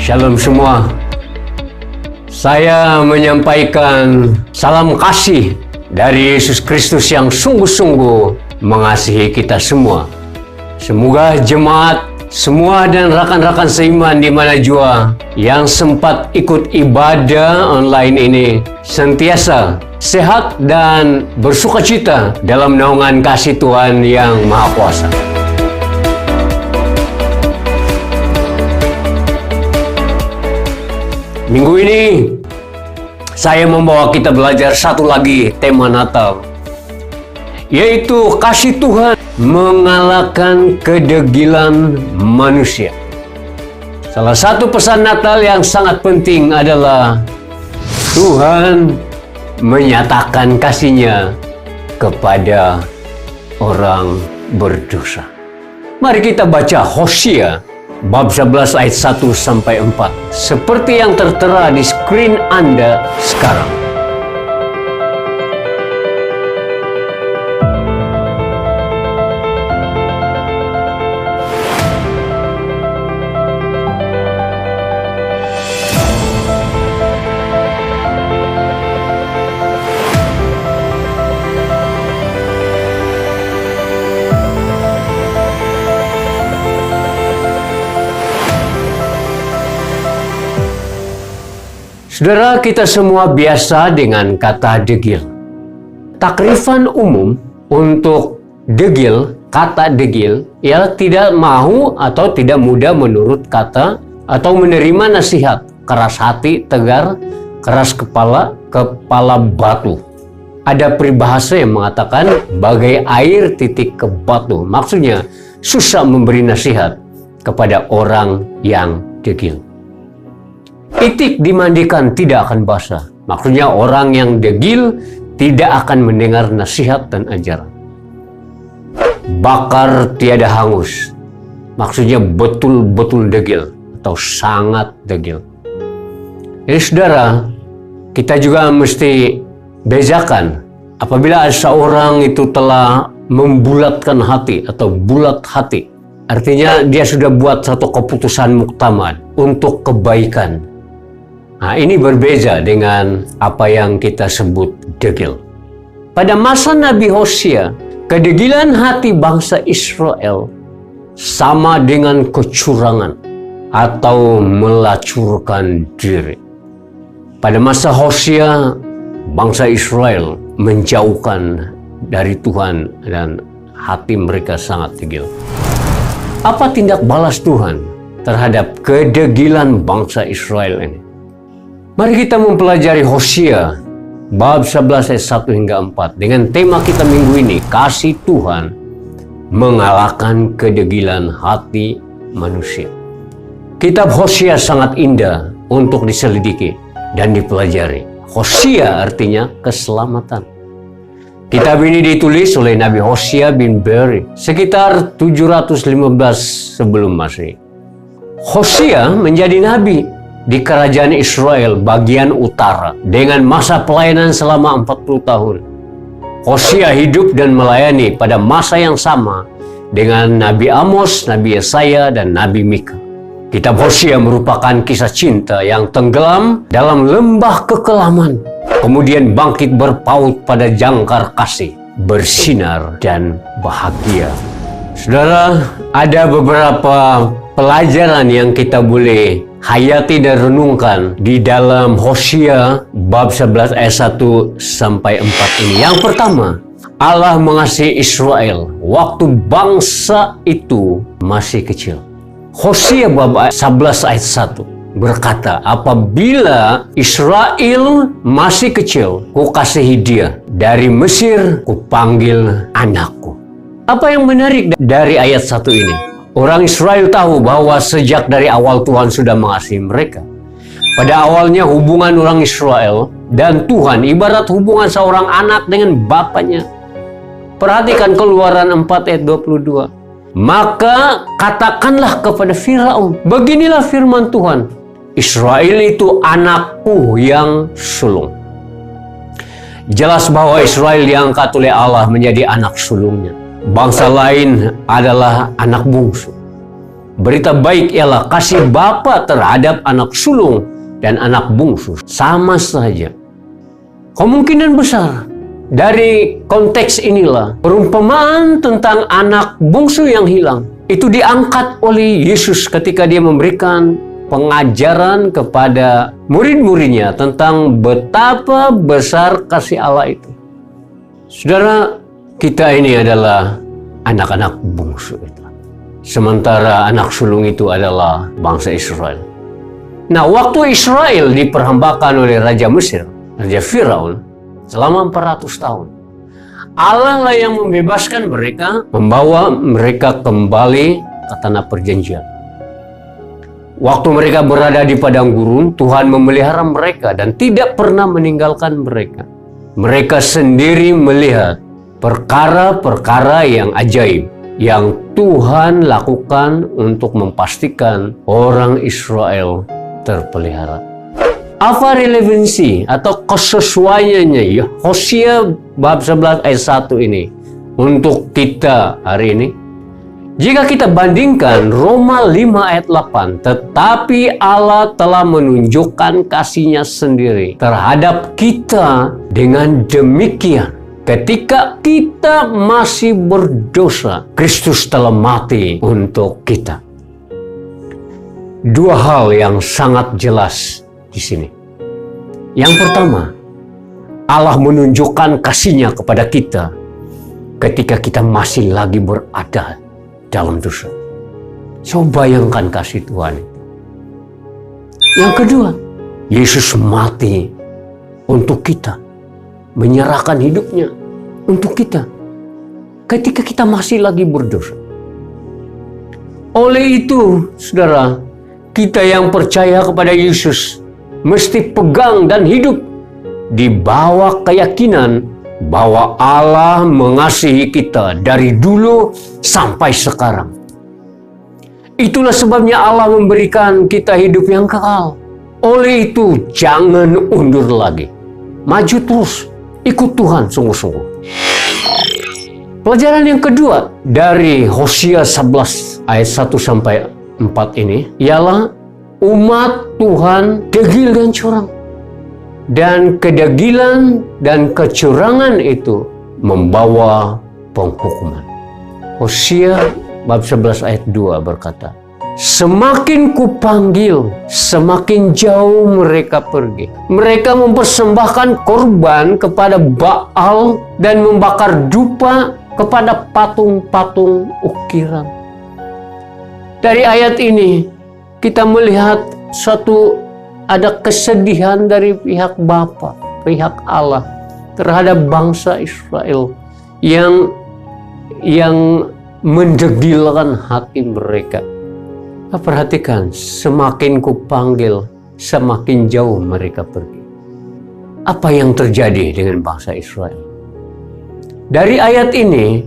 Shalom semua. Saya menyampaikan salam kasih dari Yesus Kristus yang sungguh-sungguh mengasihi kita semua. Semoga jemaat semua dan rakan-rakan seiman di mana jua yang sempat ikut ibadah online ini sentiasa sehat dan bersukacita dalam naungan kasih Tuhan yang Maha Kuasa. Minggu ini saya membawa kita belajar satu lagi tema Natal, yaitu kasih Tuhan mengalahkan kedegilan manusia. Salah satu pesan Natal yang sangat penting adalah Tuhan menyatakan kasih-Nya kepada orang berdosa. Mari kita baca Hosea bab 11 ayat 1 sampai 4 seperti yang tertera di screen Anda sekarang. Saudara, kita semua biasa dengan kata degil. Takrifan umum untuk degil, kata degil, ialah tidak mau atau tidak mudah menurut kata atau menerima nasihat, keras hati, tegar, keras kepala, kepala batu. Ada peribahasa yang mengatakan bagai air titik ke batu. Maksudnya susah memberi nasihat kepada orang yang degil. Itik dimandikan tidak akan basah. Maksudnya orang yang degil tidak akan mendengar nasihat dan ajaran. Bakar tiada hangus. Maksudnya betul-betul degil atau sangat degil. Jadi saudara, kita juga mesti bezakan apabila seorang itu telah membulatkan hati atau bulat hati. Artinya dia sudah buat satu keputusan muktamad untuk kebaikan. Nah, ini berbeda dengan apa yang kita sebut degil. Pada masa Nabi Hosea, kedegilan hati bangsa Israel sama dengan kecurangan atau melacurkan diri. Pada masa Hosea, bangsa Israel menjauhkan dari Tuhan dan hati mereka sangat degil. Apa tindak balas Tuhan terhadap kedegilan bangsa Israel ini? Mari kita mempelajari Hosea bab 11 ayat 1 hingga 4 dengan tema kita minggu ini, kasih Tuhan mengalahkan kedegilan hati manusia. Kitab Hosea sangat indah untuk diselidiki dan dipelajari. Hosea artinya keselamatan. Kitab ini ditulis oleh Nabi Hosea bin Beeri sekitar 715 sebelum Masehi. Hosea menjadi nabi di kerajaan Israel bagian utara dengan masa pelayanan selama 40 tahun. Hosea hidup dan melayani pada masa yang sama dengan Nabi Amos, Nabi Yesaya, dan Nabi Mika. Kitab Hosea merupakan kisah cinta yang tenggelam dalam lembah kekelaman, kemudian bangkit berpaut pada jangkar kasih, bersinar dan bahagia. Saudara, ada beberapa pelajaran yang kita boleh hayati dan renungkan di dalam Hosea bab 11 ayat 1 sampai 4 ini. Yang pertama, Allah mengasihi Israel waktu bangsa itu masih kecil. Hosea bab 11 ayat 1 berkata, apabila Israel masih kecil, kukasihi dia. Dari Mesir kupanggil anakku. Apa yang menarik dari ayat 1 ini? Orang Israel tahu bahwa sejak dari awal Tuhan sudah mengasihi mereka. Pada awalnya hubungan orang Israel dan Tuhan ibarat hubungan seorang anak dengan bapaknya. Perhatikan Keluaran 4 ayat 22. Maka katakanlah kepada Firaun, beginilah firman Tuhan, Israel itu anakku yang sulung. Jelas bahwa Israel diangkat oleh Allah menjadi anak sulungnya. Bangsa lain adalah anak bungsu. Berita baik ialah kasih bapa terhadap anak sulung dan anak bungsu sama saja. Kemungkinan besar dari konteks inilah perumpamaan tentang anak bungsu yang hilang itu diangkat oleh Yesus ketika dia memberikan pengajaran kepada murid-muridnya tentang betapa besar kasih Allah itu. Saudara, kita ini adalah anak-anak bungsu itu. Sementara anak sulung itu adalah bangsa Israel. Nah, waktu Israel diperhambakan oleh Raja Mesir, Raja Firaun, selama 400 tahun, Allah lah yang membebaskan mereka, membawa mereka kembali ke tanah perjanjian. Waktu mereka berada di padang gurun, Tuhan memelihara mereka dan tidak pernah meninggalkan mereka. Mereka sendiri melihat perkara-perkara yang ajaib yang Tuhan lakukan untuk memastikan orang Israel terpelihara. Apa relevansi atau kesesuaiannya ya Hosea bab 11 ayat 1 ini untuk kita hari ini? Jika kita bandingkan Roma 5 ayat 8, tetapi Allah telah menunjukkan kasih-Nya sendiri terhadap kita dengan demikian. Ketika kita masih berdosa, Kristus telah mati untuk kita. Dua hal yang sangat jelas di sini. Yang pertama, Allah menunjukkan kasih-Nya kepada kita ketika kita masih lagi berada dalam dosa. Coba bayangkan kasih Tuhan itu. Yang kedua, Yesus mati untuk kita, menyerahkan hidupnya untuk kita ketika kita masih lagi berdosa. Oleh itu, saudara, kita yang percaya kepada Yesus mesti pegang dan hidup di bawah keyakinan bahwa Allah mengasihi kita dari dulu sampai sekarang. Itulah sebabnya Allah memberikan kita hidup yang kekal. Oleh itu, jangan undur lagi. Maju terus, ikut Tuhan sungguh-sungguh. Pelajaran yang kedua dari Hosea 11 ayat 1 sampai 4 ini ialah umat Tuhan degil dan curang. Dan kedegilan dan kecurangan itu membawa penghukuman. Hosea bab 11 ayat 2 berkata, semakin kupanggil, semakin jauh mereka pergi. Mereka mempersembahkan korban kepada Baal dan membakar dupa kepada patung-patung ukiran. Dari ayat ini kita melihat ada kesedihan dari pihak Bapa, pihak Allah terhadap bangsa Israel yang mendegilkan hati mereka. Perhatikan, semakin kupanggil, semakin jauh mereka pergi. Apa yang terjadi dengan bangsa Israel? Dari ayat ini,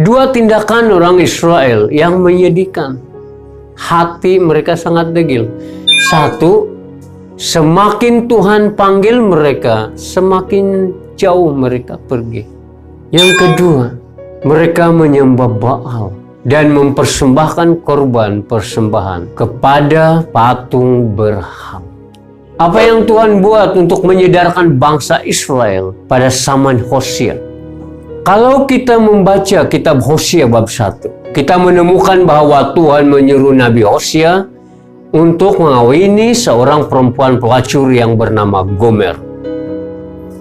dua tindakan orang Israel yang menyedihkan. Hati mereka sangat degil. Satu, semakin Tuhan panggil mereka, semakin jauh mereka pergi. Yang kedua, mereka menyembah Baal dan mempersembahkan korban persembahan kepada patung berhala. Apa yang Tuhan buat untuk menyadarkan bangsa Israel pada zaman Hosea? Kalau kita membaca kitab Hosea bab 1, kita menemukan bahwa Tuhan menyuruh Nabi Hosea untuk mengawini seorang perempuan pelacur yang bernama Gomer.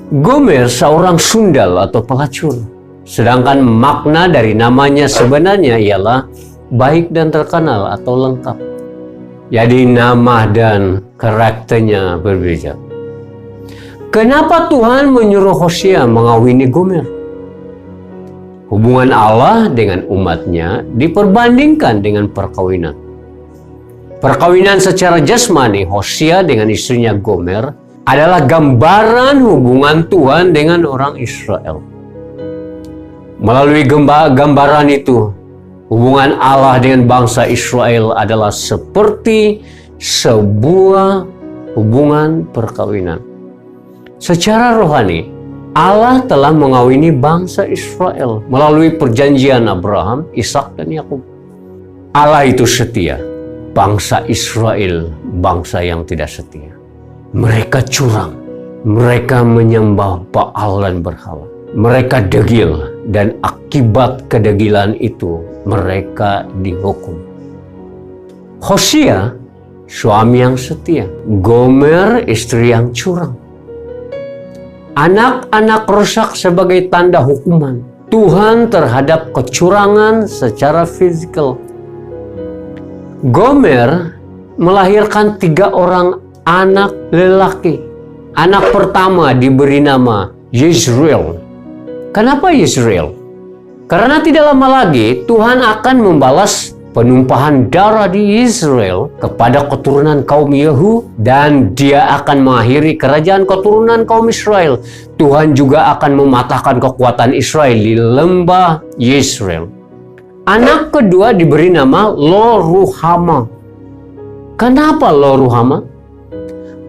Gomer seorang sundal atau pelacur. Sedangkan makna dari namanya sebenarnya ialah baik dan terkenal atau lengkap. Jadi nama dan karakternya berbeda. Kenapa Tuhan menyuruh Hosea mengawini Gomer? Hubungan Allah dengan umatnya diperbandingkan dengan perkawinan. Perkawinan secara jasmani Hosea dengan istrinya Gomer adalah gambaran hubungan Tuhan dengan orang Israel. Melalui gambaran itu, hubungan Allah dengan bangsa Israel adalah seperti sebuah hubungan perkawinan. Secara rohani, Allah telah mengawini bangsa Israel melalui perjanjian Abraham, Ishak, dan Yakub. Allah itu setia. Bangsa Israel, bangsa yang tidak setia. Mereka curang. Mereka menyembah Baal dan berhala. Mereka degil, dan akibat kedegilan itu mereka dihukum. Hosea, suami yang setia. Gomer, istri yang curang. Anak-anak rusak sebagai tanda hukuman Tuhan terhadap kecurangan secara fisikal. Gomer melahirkan 3 orang anak lelaki. Anak pertama diberi nama Yezreel. Kenapa Yezreel? Karena tidak lama lagi Tuhan akan membalas penumpahan darah di Israel kepada keturunan kaum Yehu, dan dia akan mengakhiri kerajaan keturunan kaum Israel. Tuhan juga akan mematahkan kekuatan Israel di lembah Yezreel. Anak kedua diberi nama Lo-ruhama. Kenapa Lo-ruhama?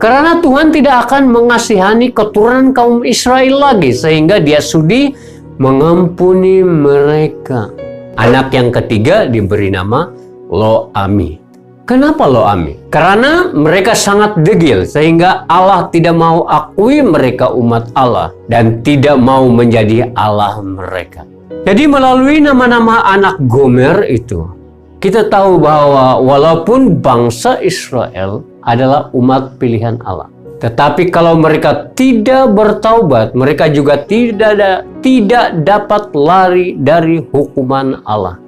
Karena Tuhan tidak akan mengasihani keturunan kaum Israel lagi, sehingga dia sudi mengampuni mereka. Anak yang ketiga diberi nama Lo-ami. Kenapa Lo-ami? Karena mereka sangat degil, sehingga Allah tidak mau akui mereka umat Allah dan tidak mau menjadi Allah mereka. Jadi melalui nama-nama anak Gomer itu, kita tahu bahwa walaupun bangsa Israel adalah umat pilihan Allah, tetapi kalau mereka tidak bertaubat, mereka juga tidak dapat lari dari hukuman Allah.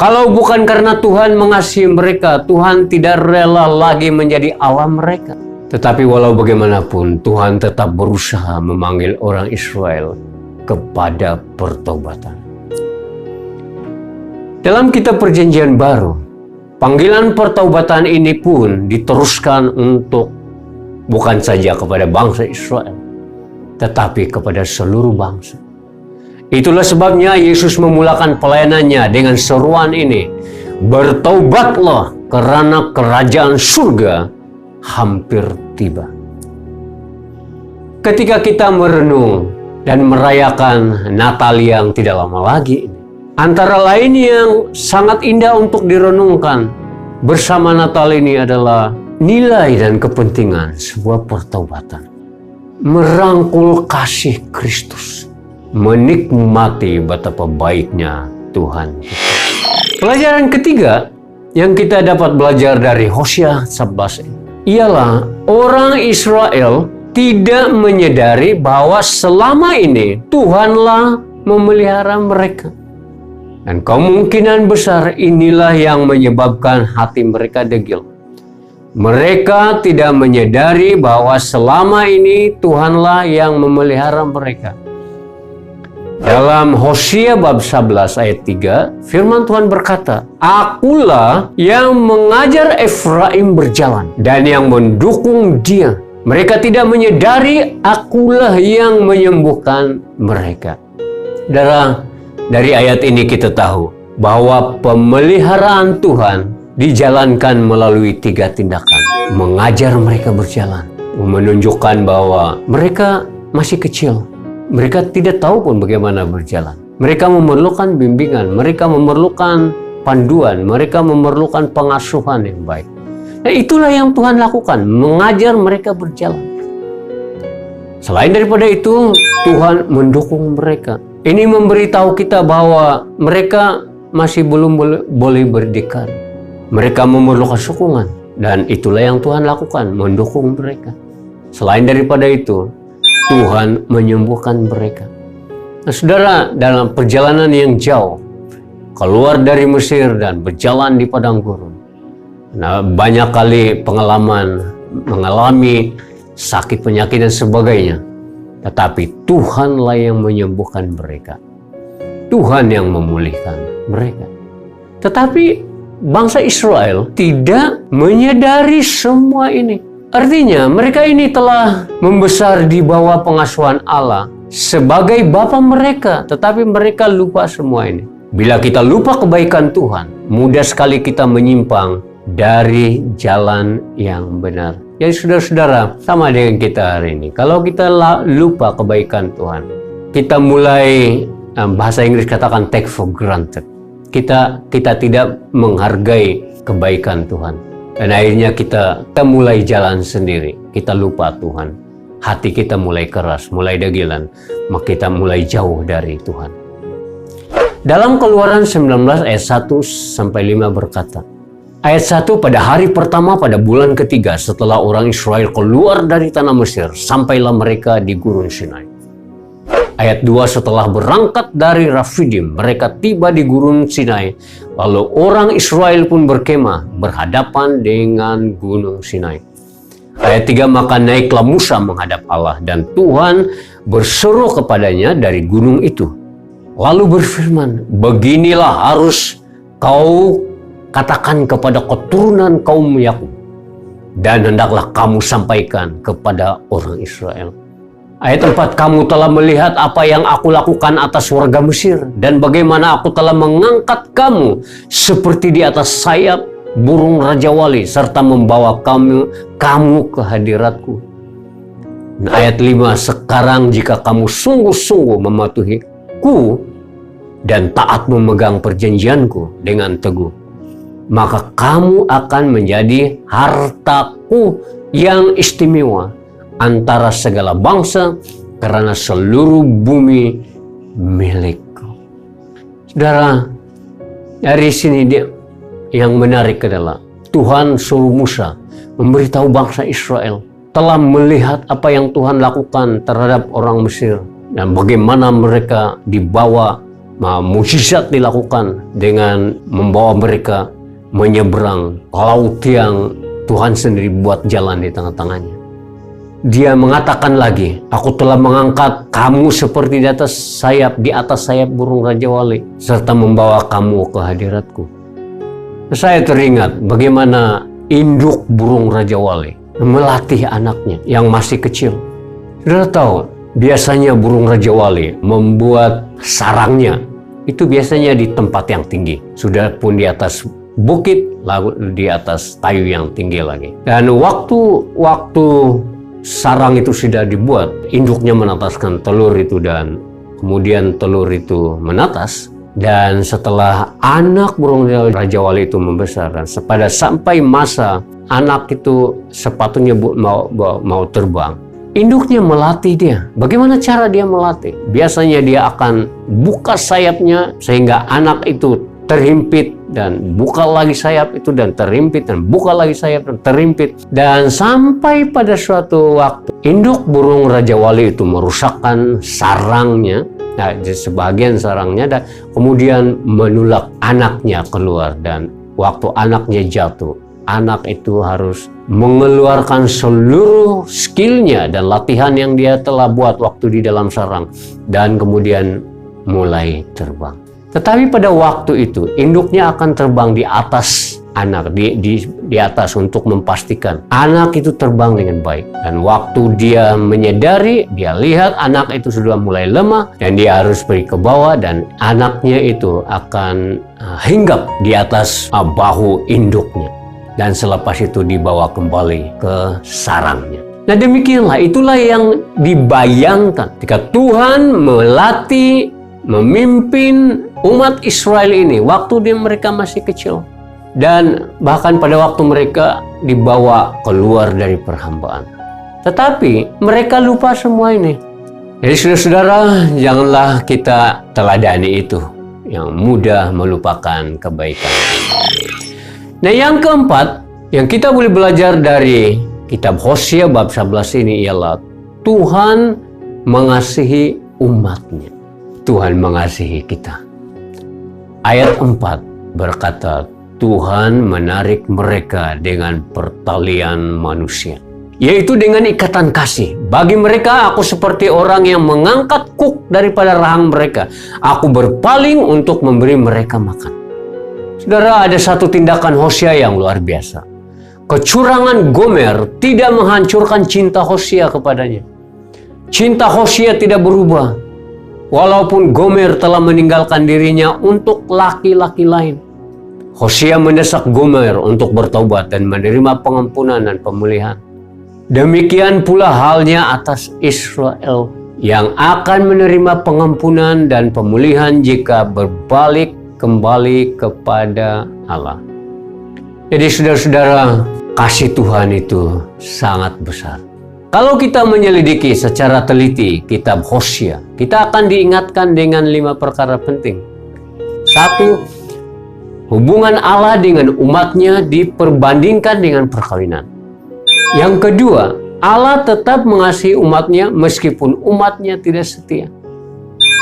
Kalau bukan karena Tuhan mengasihi mereka, Tuhan tidak rela lagi menjadi Allah mereka. Tetapi walau bagaimanapun, Tuhan tetap berusaha memanggil orang Israel kepada pertobatan. Dalam kitab Perjanjian Baru, panggilan pertobatan ini pun diteruskan untuk bukan saja kepada bangsa Israel, tetapi kepada seluruh bangsa. Itulah sebabnya Yesus memulakan pelayanannya dengan seruan ini, "Bertaubatlah karena kerajaan surga hampir tiba." Ketika kita merenung dan merayakan Natal yang tidak lama lagi ini, antara lain yang sangat indah untuk direnungkan bersama Natal ini adalah nilai dan kepentingan sebuah pertobatan. Merangkul kasih Kristus. Menikmati betapa baiknya Tuhan. Pelajaran ketiga yang kita dapat belajar dari Hosea 11 ialah orang Israel tidak menyadari bahwa selama ini Tuhanlah memelihara mereka. Dan kemungkinan besar inilah yang menyebabkan hati mereka degil. Mereka tidak menyadari bahwa selama ini Tuhanlah yang memelihara mereka. Dalam Hosea bab 11 ayat 3, firman Tuhan berkata, "Akulah yang mengajar Efraim berjalan dan yang mendukung dia. Mereka tidak menyadari akulah yang menyembuhkan mereka." Saudara, dari ayat ini kita tahu bahwa pemeliharaan Tuhan dijalankan melalui 3 tindakan. Mengajar mereka berjalan, menunjukkan bahwa mereka masih kecil. Mereka tidak tahu pun bagaimana berjalan. Mereka memerlukan bimbingan, mereka memerlukan panduan, mereka memerlukan pengasuhan yang baik. Nah, itulah yang Tuhan lakukan, mengajar mereka berjalan. Selain daripada itu, Tuhan mendukung mereka. Ini memberitahu kita bahwa mereka masih belum boleh berdikari. Mereka memerlukan sokongan, dan itulah yang Tuhan lakukan, mendukung mereka. Selain daripada itu, Tuhan menyembuhkan mereka. Nah, saudara, dalam perjalanan yang jauh, keluar dari Mesir dan berjalan di padang gurun, nah, banyak kali mengalami sakit, penyakit, dan sebagainya. Tetapi Tuhanlah yang menyembuhkan mereka. Tuhan yang memulihkan mereka. Tetapi bangsa Israel tidak menyadari semua ini. Artinya mereka ini telah membesar di bawah pengasuhan Allah sebagai Bapa mereka, tetapi mereka lupa semua ini. Bila kita lupa kebaikan Tuhan, mudah sekali kita menyimpang dari jalan yang benar. Jadi saudara-saudara, sama dengan kita hari ini. Kalau kita lupa kebaikan Tuhan, kita mulai, bahasa Inggris katakan take for granted. kita tidak menghargai kebaikan Tuhan. Dan akhirnya kita mulai jalan sendiri. Kita lupa Tuhan. Hati kita mulai keras, mulai dagilan. Maka kita mulai jauh dari Tuhan. Dalam Keluaran 19 ayat 1-5 berkata, ayat 1, pada hari pertama pada bulan ketiga setelah orang Israel keluar dari tanah Mesir, sampailah mereka di Gurun Sinai. Ayat 2, setelah berangkat dari Rafidim, mereka tiba di Gurun Sinai. Lalu orang Israel pun berkemah berhadapan dengan Gunung Sinai. Ayat 3, maka naiklah Musa menghadap Allah, dan Tuhan berseru kepadanya dari gunung itu. Lalu berfirman, beginilah harus kau katakan kepada keturunan kaum Yakub, dan hendaklah kamu sampaikan kepada orang Israel. Ayat 4, kamu telah melihat apa yang aku lakukan atas warga Mesir, dan bagaimana aku telah mengangkat kamu seperti di atas sayap burung Raja Wali, serta membawa kamu ke hadiratku. Nah, ayat 5, sekarang jika kamu sungguh-sungguh mematuhiku dan taat memegang perjanjianku dengan teguh, maka kamu akan menjadi hartaku yang istimewa antara segala bangsa, karena seluruh bumi milikku. Saudara, dari sini yang menarik adalah Tuhan suruh Musa memberitahu bangsa Israel telah melihat apa yang Tuhan lakukan terhadap orang Mesir dan bagaimana mereka dibawa, mukjizat dilakukan dengan membawa mereka menyeberang laut yang Tuhan sendiri buat jalan di tengah-tengahnya. Dia mengatakan lagi, aku telah mengangkat kamu seperti di atas sayap burung Raja Wali, serta membawa kamu ke hadiratku. Saya teringat bagaimana induk burung Raja Wali melatih anaknya yang masih kecil. Saudara tahu, biasanya burung Raja Wali membuat sarangnya itu biasanya di tempat yang tinggi, sudah pun di atas bukit, lalu di atas kayu yang tinggi lagi. Dan waktu sarang itu sudah dibuat, induknya menetaskan telur itu, dan kemudian telur itu menetas. Dan setelah anak burung Raja Wali itu membesar, dan sampai masa anak itu sepatutnya mau terbang, induknya melatih dia. Bagaimana cara dia melatih? Biasanya dia akan buka sayapnya sehingga anak itu terhimpit, dan buka lagi sayap itu dan terhimpit, dan buka lagi sayap dan terhimpit. Dan sampai pada suatu waktu induk burung Raja Wali itu merusakkan sarangnya, sebagian sarangnya, dan kemudian menulak anaknya keluar. Dan waktu anaknya jatuh, anak itu harus mengeluarkan seluruh skillnya dan latihan yang dia telah buat waktu di dalam sarang, dan kemudian mulai terbang. Tetapi pada waktu itu induknya akan terbang di atas anak, di atas, untuk memastikan anak itu terbang dengan baik. Dan waktu dia menyadari, dia lihat anak itu sudah mulai lemah dan dia harus pergi ke bawah, dan anaknya itu akan hinggap di atas bahu induknya, dan selepas itu dibawa kembali ke sarangnya. Nah, demikianlah, itulah yang dibayangkan ketika Tuhan melatih, memimpin umat Israel ini waktu mereka masih kecil, dan bahkan pada waktu mereka dibawa keluar dari perhambaan. Tetapi mereka lupa semua ini. Jadi saudara-saudara, janganlah kita teladani itu yang mudah melupakan kebaikan. Nah, yang keempat yang kita boleh belajar dari kitab Hosea bab 11 ini ialah Tuhan mengasihi umatnya. Tuhan mengasihi kita. Ayat 4 berkata, Tuhan menarik mereka dengan pertalian manusia, yaitu dengan ikatan kasih. Bagi mereka, aku seperti orang yang mengangkat kuk daripada rahang mereka. Aku berpaling untuk memberi mereka makan. Saudara, ada satu tindakan Hosea yang luar biasa. Kecurangan Gomer tidak menghancurkan cinta Hosea kepadanya. Cinta Hosea tidak berubah, walaupun Gomer telah meninggalkan dirinya untuk laki-laki lain. Hosea mendesak Gomer untuk bertobat dan menerima pengampunan dan pemulihan. Demikian pula halnya atas Israel, yang akan menerima pengampunan dan pemulihan jika berbalik kembali kepada Allah. Jadi saudara-saudara, kasih Tuhan itu sangat besar. Kalau kita menyelidiki secara teliti kitab Hosea, kita akan diingatkan dengan 5 perkara penting. 1. Hubungan Allah dengan umatnya diperbandingkan dengan perkawinan. Yang kedua, Allah tetap mengasihi umatnya meskipun umatnya tidak setia.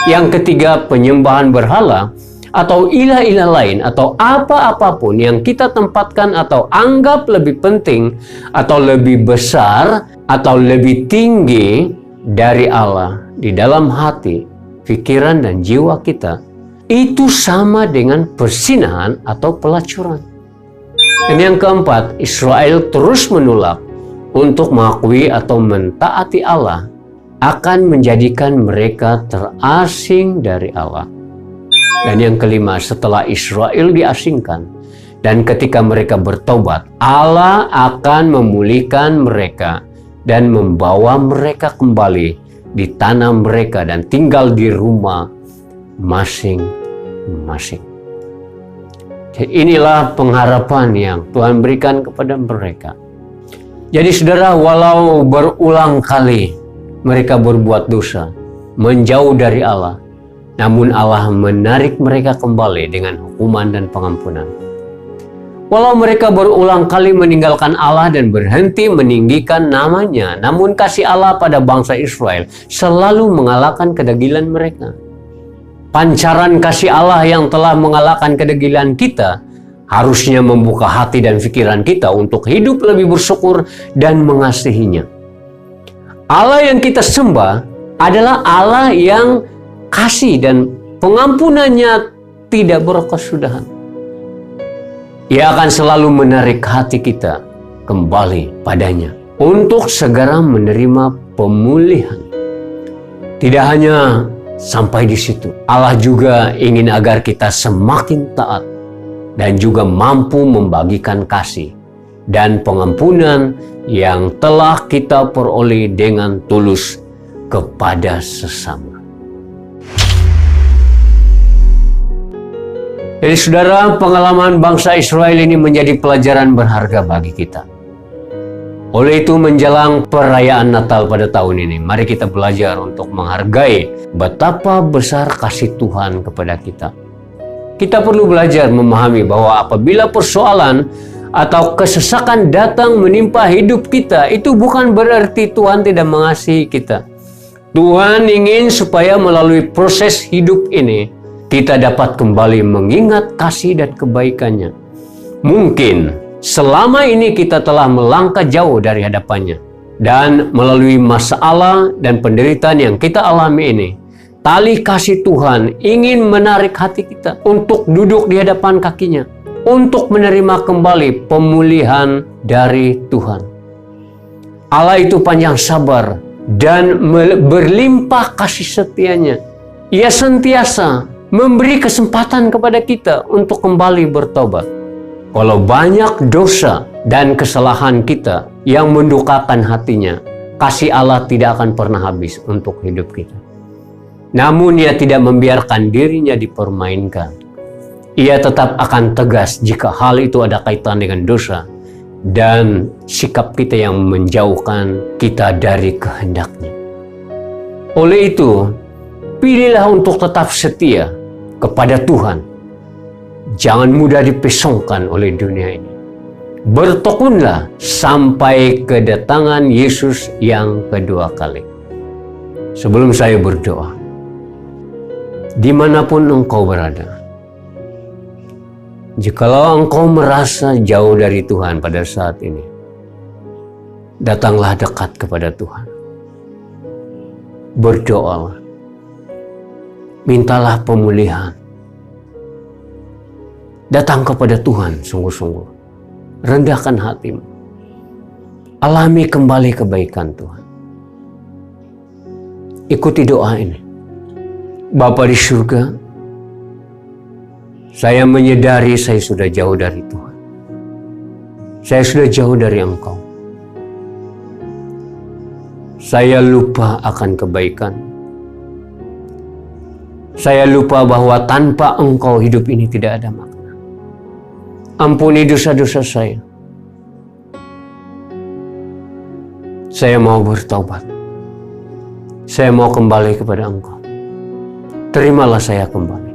Yang ketiga, penyembahan berhala atau ilah-ilah lain atau apa-apapun yang kita tempatkan atau anggap lebih penting atau lebih besar atau lebih tinggi dari Allah di dalam hati, pikiran, dan jiwa kita, itu sama dengan perzinahan atau pelacuran. Dan yang keempat, Israel terus menolak untuk mengakui atau mentaati Allah akan menjadikan mereka terasing dari Allah. Dan yang kelima, setelah Israel diasingkan dan ketika mereka bertobat, Allah akan memulihkan mereka dan membawa mereka kembali di tanah mereka dan tinggal di rumah masing-masing. Inilah pengharapan yang Tuhan berikan kepada mereka. Jadi saudara, walau berulang kali mereka berbuat dosa, menjauh dari Allah, namun Allah menarik mereka kembali dengan hukuman dan pengampunan. Walau mereka berulang kali meninggalkan Allah dan berhenti meninggikan namanya, namun kasih Allah pada bangsa Israel selalu mengalahkan kedegilan mereka. Pancaran kasih Allah yang telah mengalahkan kedegilan kita harusnya membuka hati dan pikiran kita untuk hidup lebih bersyukur dan mengasihinya. Allah yang kita sembah adalah Allah yang kasih dan pengampunannya tidak berkesudahan. Ia akan selalu menarik hati kita kembali padanya untuk segera menerima pemulihan. Tidak hanya sampai di situ, Allah juga ingin agar kita semakin taat dan juga mampu membagikan kasih dan pengampunan yang telah kita peroleh dengan tulus kepada sesama. Jadi saudara, pengalaman bangsa Israel ini menjadi pelajaran berharga bagi kita. Oleh itu menjelang perayaan Natal pada tahun ini, mari kita belajar untuk menghargai betapa besar kasih Tuhan kepada kita. Kita perlu belajar memahami bahwa apabila persoalan atau kesesakan datang menimpa hidup kita, itu bukan berarti Tuhan tidak mengasihi kita. Tuhan ingin supaya melalui proses hidup ini, kita dapat kembali mengingat kasih dan kebaikannya. Mungkin selama ini kita telah melangkah jauh dari hadapannya. Dan melalui masalah dan penderitaan yang kita alami ini, tali kasih Tuhan ingin menarik hati kita untuk duduk di hadapan kakinya, untuk menerima kembali pemulihan dari Tuhan. Allah itu panjang sabar dan berlimpah kasih setianya. Ia sentiasa memberi kesempatan kepada kita untuk kembali bertobat. Kalau banyak dosa dan kesalahan kita yang mendukakan hatinya, kasih Allah tidak akan pernah habis untuk hidup kita. Namun Ia tidak membiarkan dirinya dipermainkan. Ia tetap akan tegas jika hal itu ada kaitan dengan dosa dan sikap kita yang menjauhkan kita dari kehendaknya. Oleh itu, pilihlah untuk tetap setia kepada Tuhan. Jangan mudah dipesongkan oleh dunia ini. Bertekunlah sampai kedatangan Yesus yang kedua kali. Sebelum saya berdoa, dimanapun engkau berada, jikalau engkau merasa jauh dari Tuhan pada saat ini, datanglah dekat kepada Tuhan. Berdoalah. Mintalah pemulihan. Datang kepada Tuhan sungguh-sungguh. Rendahkan hatimu. Alami kembali kebaikan Tuhan. Ikuti doa ini. Bapa di surga, saya menyadari saya sudah jauh dari Tuhan. Saya sudah jauh dari Engkau. Saya lupa akan kebaikan. Saya lupa bahwa tanpa Engkau hidup ini tidak ada makna. Ampuni dosa-dosa saya. Saya mau bertobat. Saya mau kembali kepada Engkau. Terimalah saya kembali.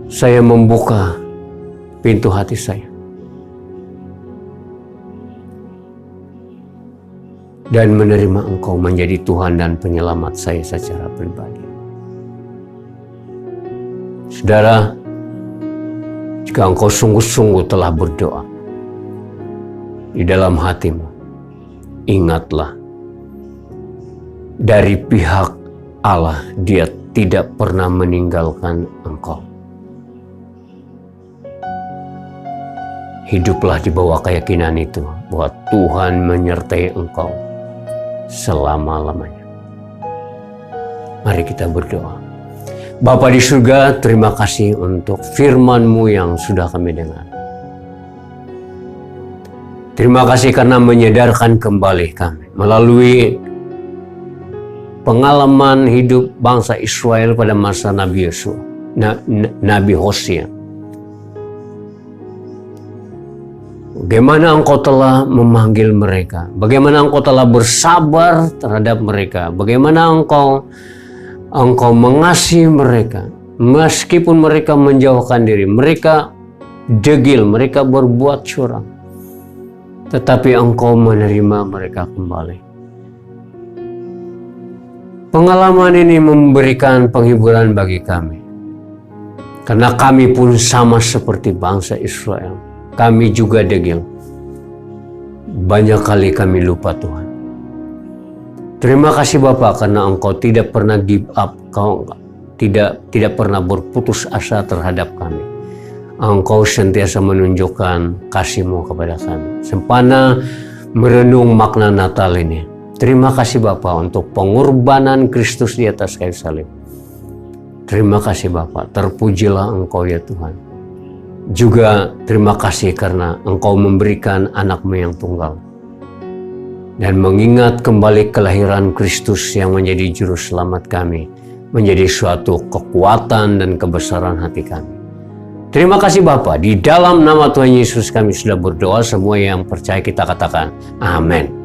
Saya membuka pintu hati saya. Dan menerima Engkau menjadi Tuhan dan penyelamat saya secara pribadi. Saudara, jika engkau sungguh-sungguh telah berdoa di dalam hatimu, ingatlah, dari pihak Allah Dia tidak pernah meninggalkan engkau. Hiduplah di bawah keyakinan itu bahwa Tuhan menyertai engkau selama-lamanya. Mari kita berdoa. Bapa di surga, terima kasih untuk firman-Mu yang sudah kami dengar. Terima kasih karena menyadarkan kembali kami melalui pengalaman hidup bangsa Israel pada masa Nabi Yosua, Nabi Hosea. Bagaimana Engkau telah memanggil mereka, bagaimana Engkau telah bersabar terhadap mereka, bagaimana Engkau mengasihi mereka, meskipun mereka menjauhkan diri, mereka degil, mereka berbuat curang, tetapi Engkau menerima mereka kembali. Pengalaman ini memberikan penghiburan bagi kami, karena kami pun sama seperti bangsa Israel. Kami juga degil. Banyak kali kami lupa Tuhan. Terima kasih Bapa karena Engkau tidak pernah give up, Engkau tidak pernah berputus asa terhadap kami. Engkau sentiasa menunjukkan kasih-Mu kepada kami. Sempana merenung makna Natal ini. Terima kasih Bapa untuk pengorbanan Kristus di atas kayu salib. Terima kasih Bapa, terpujilah Engkau ya Tuhan. Juga terima kasih karena Engkau memberikan anak-Mu yang tunggal. Dan mengingat kembali kelahiran Kristus yang menjadi juru selamat kami, menjadi suatu kekuatan dan kebesaran hati kami. Terima kasih Bapa, di dalam nama Tuhan Yesus kami sudah berdoa, semua yang percaya kita katakan amin.